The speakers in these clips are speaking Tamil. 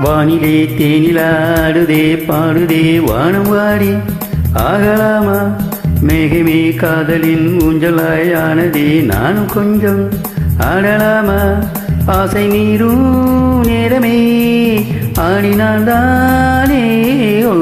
வானிலே தேனிலாடுதே பாடுதே வானம் வாடி ஆகலாமா மேகமே காதலின் ஊஞ்சலாய் ஆனதே நானும் கொஞ்சம் ஆடலாமா ஆசை நீரும் நேரமே ஆடினான் தானே ஓ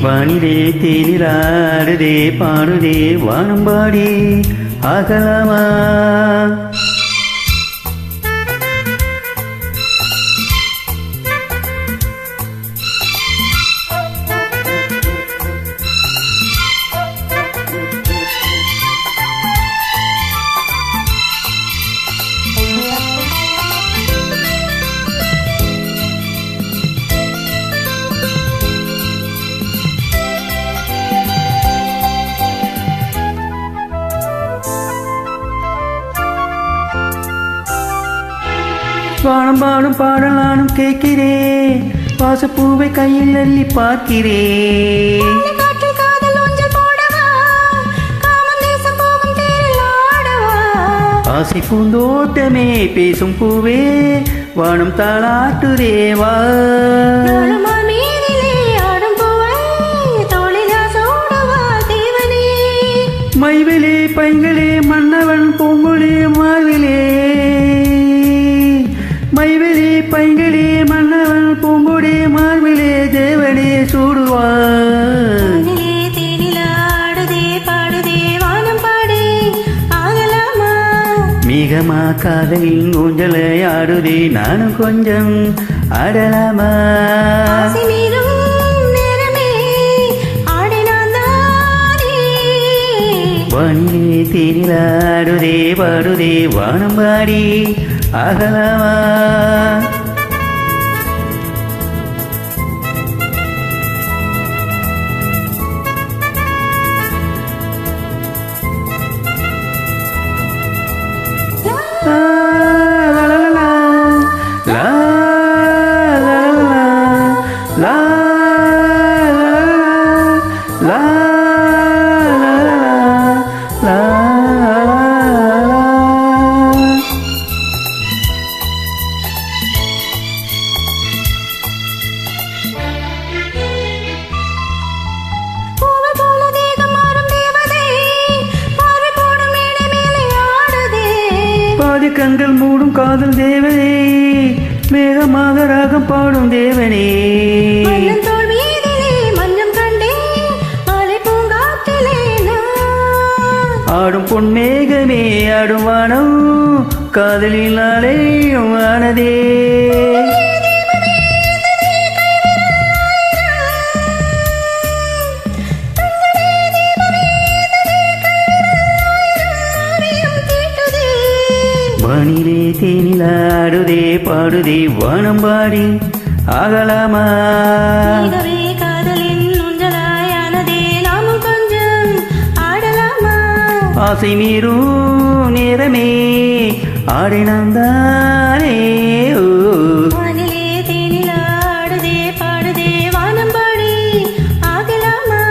வானிலே தேனிலாடுதே பாடுதே வானம்பாடி ஆகலாமா வானம் பாடும் பாடல் நானும் கேட்கிறேன் வாசப்பூவை கையில் அள்ளி பார்க்கிறேன் ஆசை பூந்தோட்டமே பேசும் பூவே வானம் தாளாட்டுதேவா மைவிலே பைங்களே மன்னவன் பூங்குழி மார்விலே மைவிலே பைங்களே மன்னவன் பூங்குடி மார்பிலே தேவனே சூடுவான் மிகமா காதலின் ஊஞ்சலை ஆடுதே நானும் கொஞ்சம் ஆடலாமா வானிலே தேனிலாடுதே பாடுதே வானம் பாடி ஆகலாமா கண்கள் மூடும் காதல் தேவனே மேகமாக ராகம் பாடும் தேவனே ஆடும் பொன்மேகமே ஆடும் வானம் காதலில் நாளையும் ஆனதே வானிலே தேனிலாடுதே பாடுதே வானம் பாடி ஆகலாமா காதலின் ஊஞ்சலாயானதே நாமும் கொஞ்சம் ஆடலாமா ஆசை மீறும் நேரமே ஆடினான் தானே வானிலே தேனிலாடுதே பாடுதே வானம் பாடி ஆகலாமா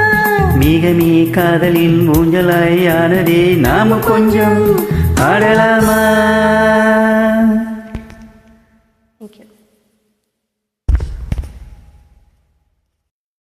மிகமே காதலின் ஊஞ்சலாயானதே நாமும் கொஞ்சம் ஆடலாமா